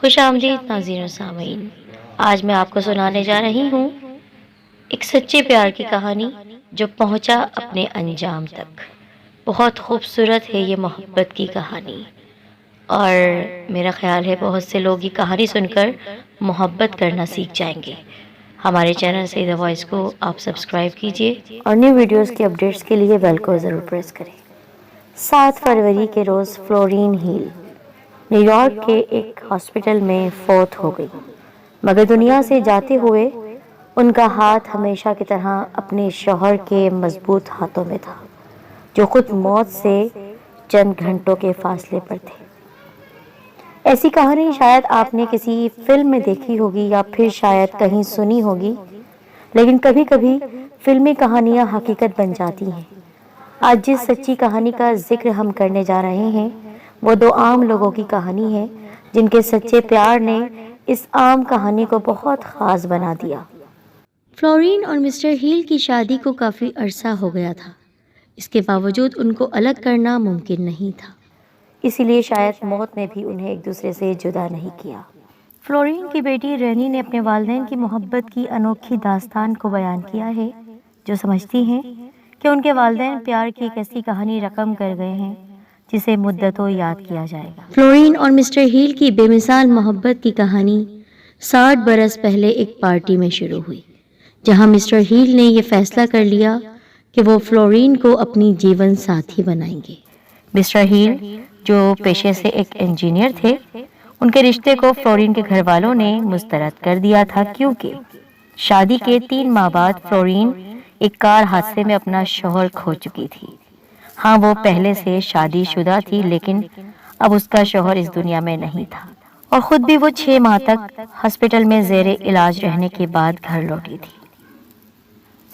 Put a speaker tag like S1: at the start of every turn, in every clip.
S1: خوش آمدید ناظرین و سامعین، آج میں آپ کو سنانے جا رہی ہوں ایک سچے پیار کی کہانی جو پہنچا اپنے انجام تک۔ بہت خوبصورت ہے یہ محبت کی کہانی، اور میرا خیال ہے بہت سے لوگ یہ کہانی سن کر محبت کرنا سیکھ جائیں گے۔ ہمارے چینل سے دا وائس کو آپ سبسکرائب کیجیے اور نیو ویڈیوز کی اپڈیٹس کے لیے بیل کو ضرور پریس کریں۔ 7 فروری کے روز فلورین ہیل نیو یارک کے ایک ہاسپٹل میں فوت ہو گئی، مگر دنیا سے جاتے ہوئے ان کا ہاتھ ہمیشہ کی طرح اپنے شوہر کے مضبوط ہاتھوں میں تھا، جو خود موت سے چند گھنٹوں کے فاصلے پر تھے۔ ایسی کہانی شاید آپ نے کسی فلم میں دیکھی ہوگی یا پھر شاید کہیں سنی ہوگی، لیکن کبھی کبھی فلمی کہانیاں حقیقت بن جاتی ہیں۔ آج جس سچی کہانی کا ذکر ہم کرنے جا رہے ہیں وہ 2 عام لوگوں کی کہانی ہے جن کے سچے پیار نے اس عام کہانی کو بہت خاص بنا دیا۔ فلورین اور مسٹر ہیل کی شادی کو کافی عرصہ ہو گیا تھا، اس کے باوجود ان کو الگ کرنا ممکن نہیں تھا، اسی لیے شاید موت نے بھی انہیں ایک دوسرے سے جدا نہیں کیا۔ فلورین کی بیٹی رینی نے اپنے والدین کی محبت کی انوکھی داستان کو بیان کیا ہے، جو سمجھتی ہیں کہ ان کے والدین پیار کی ایک ایسی کہانی رقم کر گئے ہیں جسے مدتوں یاد کیا جائے گا۔ فلورین اور مسٹر ہیل کی بے مثال محبت کی کہانی 60 برس پہلے ایک پارٹی میں شروع ہوئی، جہاں مسٹر ہیل نے یہ فیصلہ کر لیا کہ وہ فلورین کو اپنی جیون ساتھی بنائیں گے۔ مسٹر ہیل جو پیشے سے ایک انجینئر تھے، ان کے رشتے کو فلورین کے گھر والوں نے مسترد کر دیا تھا، کیونکہ شادی کے 3 ماہ بعد فلورین ایک کار حادثے میں اپنا شوہر کھو چکی تھی۔ ہاں، وہ پہلے سے شادی شدہ تھی، لیکن اب اس کا شوہر اس دنیا میں نہیں تھا، اور خود بھی وہ 6 ماہ تک ہاسپٹل میں زیر علاج رہنے کے بعد گھر لوٹی تھی۔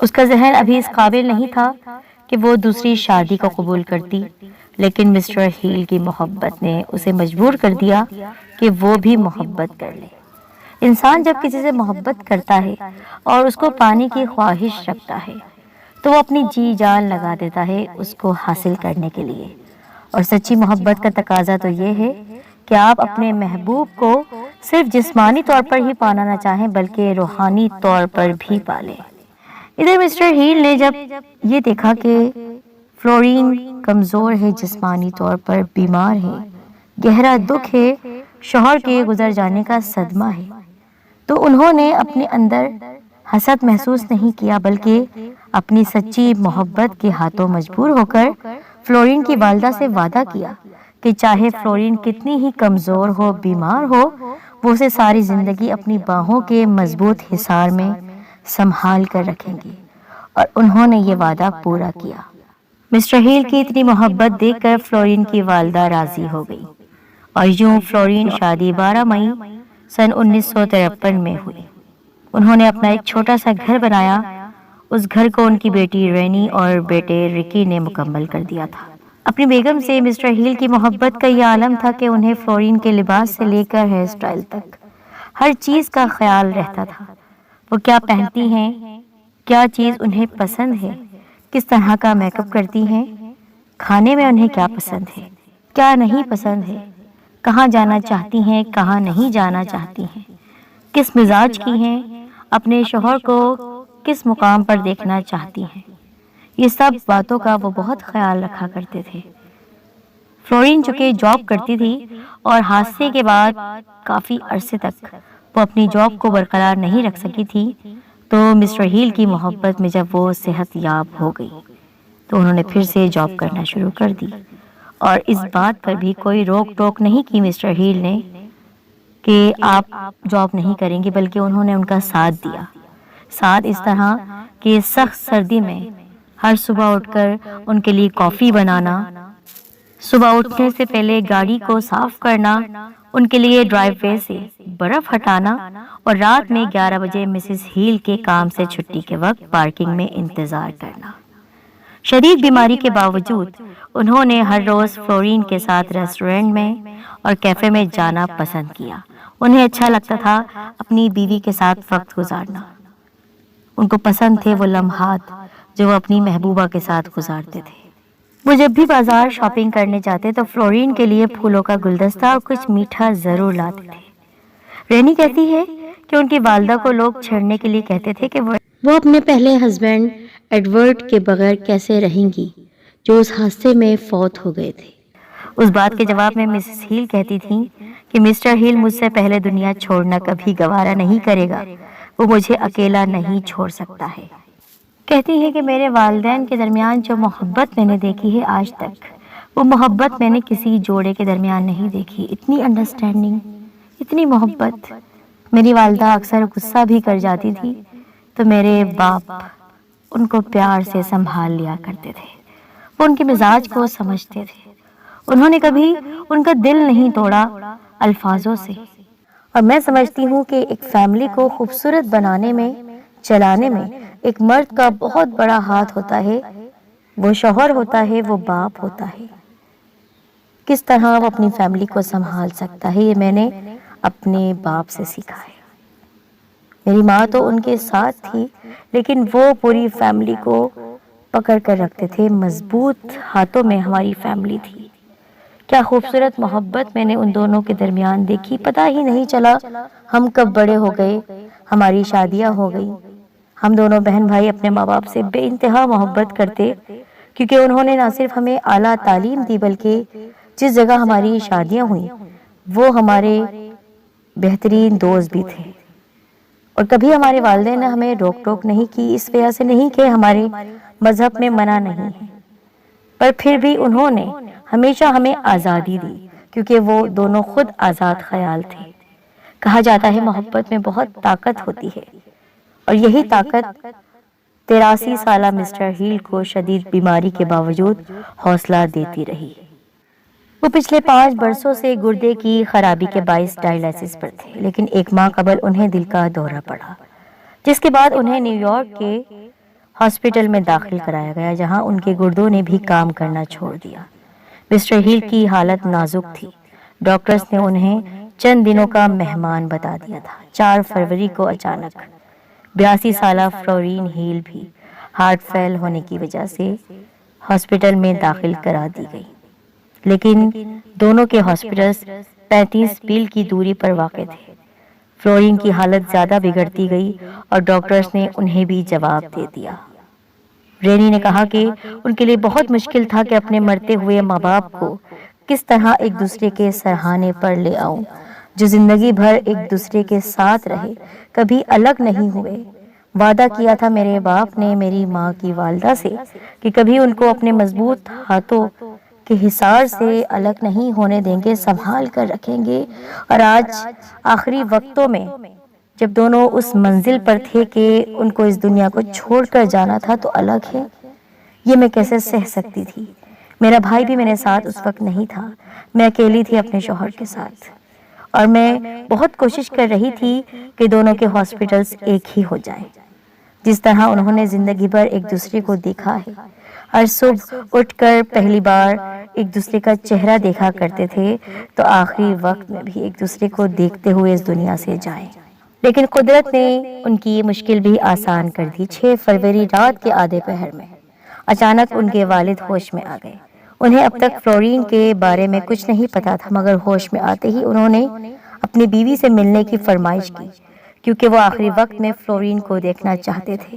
S1: اس کا ذہن ابھی اس قابل نہیں تھا کہ وہ دوسری شادی کو قبول کرتی، لیکن مسٹر ہیل کی محبت نے اسے مجبور کر دیا کہ وہ بھی محبت کر لے۔ انسان جب کسی سے محبت کرتا ہے اور اس کو پانے کی خواہش رکھتا ہے تو وہ اپنی جی جان لگا دیتا ہے اس کو حاصل کرنے کے لیے، اور سچی محبت کا تقاضا تو یہ ہے کہ آپ اپنے محبوب کو صرف جسمانی طور پر ہی پانا نہ چاہیں بلکہ روحانی طور پر بھی پالیں۔ ادھر مسٹر ہیل نے جب یہ دیکھا کہ فلورین کمزور ہے، جسمانی طور پر بیمار ہے، گہرا دکھ ہے، شوہر کے گزر جانے کا صدمہ ہے، تو انہوں نے اپنے اندر حسد محسوس نہیں کیا، بلکہ اپنی سچی محبت کے ہاتھوں مجبور ہو کر فلورین کی والدہ سے وعدہ کیا کہ چاہے فلورین کتنی ہی کمزور ہو، بیمار ہو، وہ اسے ساری زندگی اپنی باہوں کے مضبوط حصار میں سنبھال کر رکھیں گے، اور انہوں نے یہ وعدہ پورا کیا۔ مسٹر ہیل کی اتنی محبت دیکھ کر فلورین کی والدہ راضی ہو گئی، اور یوں فلورین شادی 12 مئی سن 1953 میں ہوئی۔ انہوں نے اپنا ایک چھوٹا سا گھر بنایا، اس گھر کو ان کی بیٹی رینی اور بیٹے رکی نے مکمل کر دیا تھا۔ اپنی بیگم سے مسٹر ہیل کی محبت کا یہ عالم تھا کہ انہیں فلورین کے لباس سے لے کر ہیئر سٹائل تک ہر چیز کا خیال رہتا تھا۔ وہ کیا پہنتی ہیں، کیا چیز انہیں پسند ہے، کس طرح کا میک اپ کرتی ہیں، کھانے میں انہیں کیا پسند ہے، کیا نہیں پسند ہے، کہاں جانا چاہتی ہیں، کہاں نہیں جانا چاہتی ہیں، کس مزاج کی ہیں، اپنے شوہر کو کس مقام پر دیکھنا چاہتی ہیں، یہ سب باتوں کا وہ بہت خیال رکھا کرتے تھے۔ فلورین چونکہ جاب کرتی تھی اور حادثے کے بعد کافی عرصے تک وہ اپنی جاب کو برقرار نہیں رکھ سکی تھی، تو مسٹر ہیل کی محبت میں جب وہ صحت یاب ہو گئی تو انہوں نے پھر سے جاب کرنا شروع کر دی، اور اس بات پر بھی کوئی روک ٹوک نہیں کی مسٹر ہیل نے کہ آپ جاب نہیں کریں گے، بلکہ انہوں نے ان کا ساتھ دیا۔ ساتھ اس طرح کہ سخت سردی میں ہر صبح اٹھ کر ان کے لیے کافی بنانا، صبح اٹھنے سے پہلے گاڑی کو صاف کرنا، ان کے لیے ڈرائیو وے سے برف ہٹانا، اور رات میں 11 بجے مسز ہیل کے کام سے چھٹی کے وقت پارکنگ میں انتظار کرنا۔ شدید بیماری کے باوجود انہوں نے ہر روز فلورین کے ساتھ ریسٹورنٹ میں اور کیفے میں جانا پسند کیا۔ انہیں اچھا لگتا تھا اپنی بیوی کے ساتھ وقت گزارنا، ان کو پسند تھے وہ لمحات جو وہ اپنی محبوبہ کے ساتھ گزارتے تھے۔ وہ جب بھی بازار شاپنگ کرنے جاتے تو فلورین کے لیے پھولوں کا گلدستہ اور کچھ میٹھا ضرور لاتے تھے۔ رینی کہتی ہے کہ ان کی والدہ کو لوگ چھیڑنے کے لیے کہتے تھے کہ وہ اپنے پہلے ہسبینڈ ایڈورڈ کے بغیر کیسے رہیں گی جو اس حادثے میں فوت ہو گئے تھے۔ اس بات کے جواب میں مسز ہیل کہتی تھیں کہ مسٹر ہیل مجھ سے پہلے دنیا چھوڑنا کبھی گوارا نہیں کرے گا، وہ مجھے اکیلا نہیں چھوڑ سکتا ہے۔ کہتی ہیں کہ میرے والدین کے درمیان جو محبت میں نے دیکھی ہے آج تک، وہ محبت میں نے کسی جوڑے کے درمیان نہیں دیکھی۔ اتنی انڈرسٹینڈنگ، اتنی محبت۔ میری والدہ اکثر غصہ بھی کر جاتی تھی تو میرے باپ ان کو پیار سے سنبھال لیا کرتے تھے۔ وہ ان کے مزاج کو سمجھتے تھے۔ انہوں نے کبھی ان کا دل نہیں توڑا الفاظوں سے۔ اور میں سمجھتی ہوں کہ ایک فیملی کو خوبصورت بنانے میں، چلانے میں ایک مرد کا بہت بڑا ہاتھ ہوتا ہے۔ وہ شوہر ہوتا ہے، وہ باپ ہوتا ہے۔ کس طرح وہ اپنی فیملی کو سنبھال سکتا ہے، یہ میں نے اپنے باپ سے سیکھا ہے۔ میری ماں تو ان کے ساتھ تھی، لیکن وہ پوری فیملی کو پکڑ کر رکھتے تھے۔ مضبوط ہاتھوں میں ہماری فیملی تھی۔ کیا خوبصورت محبت میں نے ان دونوں کے درمیان دیکھی۔ پتہ ہی نہیں چلا ہم کب بڑے ہو گئے، ہماری شادیاں ہو گئی۔ ہم دونوں بہن بھائی اپنے ماں باپ سے بے انتہا محبت کرتے، کیونکہ انہوں نے نہ صرف ہمیں اعلیٰ تعلیم دی بلکہ جس جگہ ہماری شادیاں ہوئیں وہ ہمارے بہترین دوست بھی تھے۔ اور کبھی ہمارے والدین نے ہمیں روک ٹوک نہیں کی، اس وجہ سے نہیں کہ ہمارے مذہب میں منع نہیں ہے، پر پھر بھی انہوں نے ہمیشہ ہمیں آزادی دی، کیونکہ وہ دونوں خود آزاد خیال تھے۔ کہا جاتا ہے محبت میں بہت طاقت ہوتی ہے، اور یہی طاقت 83 سالہ مسٹر ہیل کو شدید بیماری کے باوجود حوصلہ دیتی رہی۔ وہ پچھلے 5 برسوں سے گردے کی خرابی کے باعث ڈائلائسس پر تھے، لیکن 1 ماہ قبل انہیں دل کا دورہ پڑا، جس کے بعد انہیں نیو یارک کے ہاسپٹل میں داخل کرایا گیا، جہاں ان کے گردوں نے بھی کام کرنا چھوڑ دیا۔ مسٹر ہیل کی حالت نازک تھی۔ ڈاکٹرز نے انہیں چند دنوں کا مہمان بتا دیا تھا۔ 4 فروری کو اچانک 82 سالہ فلورین ہیل بھی ہارٹ فیل ہونے کی وجہ سے ہاسپٹل میں داخل کرا دی گئی، لیکن دونوں کے ہاسپٹلز 35 میل کی دوری پر واقع تھے۔ فلورین کی حالت زیادہ بگڑتی گئی اور ڈاکٹرز نے انہیں بھی جواب دے دیا۔ رینی نے کہا کہ ان کے لیے بہت مشکل تھا کہ اپنے مرتے ہوئے ماں باپ کو کس طرح ایک دوسرے کے سرہانے پر لے آؤں، جو زندگی بھر ایک دوسرے کے ساتھ رہے، کبھی الگ نہیں ہوئے۔ وعدہ کیا تھا میرے باپ نے میری ماں کی والدہ سے کہ کبھی ان کو اپنے مضبوط ہاتھوں کے حصار سے الگ نہیں ہونے دیں گے، سنبھال کر رکھیں گے۔ اور آج آخری وقتوں میں جب دونوں اس منزل پر تھے کہ ان کو اس دنیا کو چھوڑ کر جانا تھا تو الگ ہے، یہ میں کیسے سہ سکتی تھی۔ میرا بھائی بھی میرے ساتھ اس وقت نہیں تھا، میں اکیلی تھی اپنے شوہر کے ساتھ، اور میں بہت کوشش کر رہی تھی کہ دونوں کے ہاسپٹلز ایک ہی ہو جائیں، جس طرح انہوں نے زندگی بھر ایک دوسرے کو دیکھا ہے۔ ہر صبح اٹھ کر پہلی بار ایک دوسرے کا چہرہ دیکھا کرتے تھے تو آخری وقت میں بھی ایک دوسرے کو دیکھتے ہوئے اس دنیا سے جائیں۔ لیکن قدرت نے ان کی یہ مشکل بھی آسان کر دی۔ 6 فروری رات کے آدھے پہر میں اچانک ان کے والد ہوش میں آ گئے۔ انہیں اب تک فلورین کے بارے میں کچھ نہیں پتا تھا، مگر ہوش میں آتے ہی انہوں نے اپنی بیوی سے ملنے کی فرمائش کی، کیونکہ وہ آخری وقت میں فلورین کو دیکھنا چاہتے تھے۔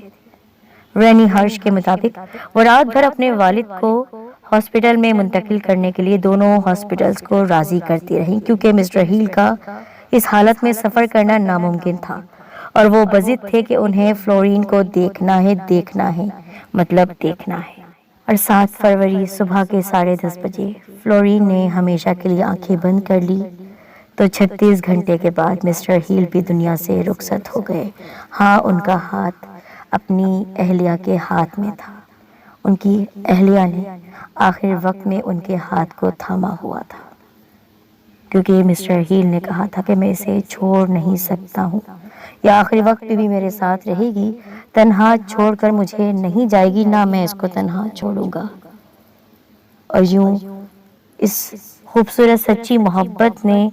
S1: رینی ہرش کے مطابق وہ رات بھر اپنے والد کو ہاسپٹل میں منتقل کرنے کے لیے دونوں ہاسپٹلز کو راضی کرتی رہیں، کیونکہ مسٹر ہیل کا اس حالت میں سفر کرنا ناممکن تھا، اور وہ بضد تھے کہ انہیں فلورین کو دیکھنا ہے، مطلب دیکھنا ہے۔ اور 7 فروری صبح کے 10:30 بجے فلورین نے ہمیشہ کے لیے آنکھیں بند کر لی تو 36 گھنٹے کے بعد مسٹر ہیل بھی دنیا سے رخصت ہو گئے۔ ہاں، ان کا ہاتھ اپنی اہلیہ کے ہاتھ میں تھا۔ ان کی اہلیہ نے آخر وقت میں ان کے ہاتھ کو تھاما ہوا تھا، کیونکہ مسٹر ہیل نے کہا تھا کہ میں اسے چھوڑ نہیں سکتا ہوں، یہ آخری وقت میں بھی میرے ساتھ رہے گی، تنہا چھوڑ کر مجھے نہیں جائے گی، نہ میں اس کو تنہا چھوڑوں گا۔ اور یوں اس خوبصورت سچی محبت نے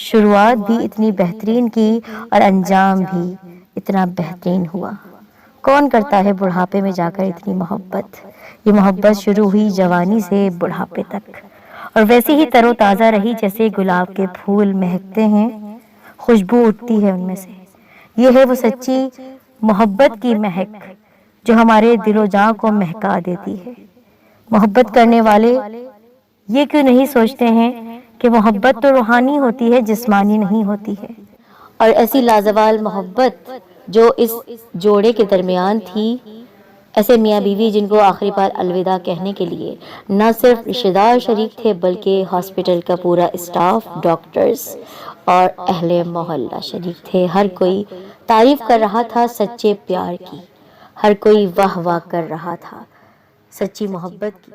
S1: شروعات بھی اتنی بہترین کی اور انجام بھی اتنا بہترین ہوا۔ کون کرتا ہے بڑھاپے میں جا کر اتنی محبت؟ یہ محبت شروع ہوئی جوانی سے بڑھاپے تک، اور ویسے ہی تر و تازہ رہی جیسے گلاب کے پھول مہکتے ہیں، خوشبو اٹھتی ہے ان میں سے۔ یہ ہے وہ سچی محبت کی مہک جو ہمارے دل و جاں کو مہکا دیتی ہے۔ محبت کرنے والے یہ کیوں نہیں سوچتے ہیں کہ محبت تو روحانی ہوتی ہے، جسمانی نہیں ہوتی ہے؟ اور ایسی لازوال محبت جو اس جوڑے کے درمیان تھی، ایسے میاں بیوی جن کو آخری بار الوداع کہنے کے لیے نہ صرف رشتہ دار شریک تھے بلکہ ہاسپٹل کا پورا اسٹاف، ڈاکٹرز اور اہل محلہ شریک تھے۔ ہر کوئی تعریف کر رہا تھا سچے پیار کی، ہر کوئی واہ واہ کر رہا تھا سچی محبت کی۔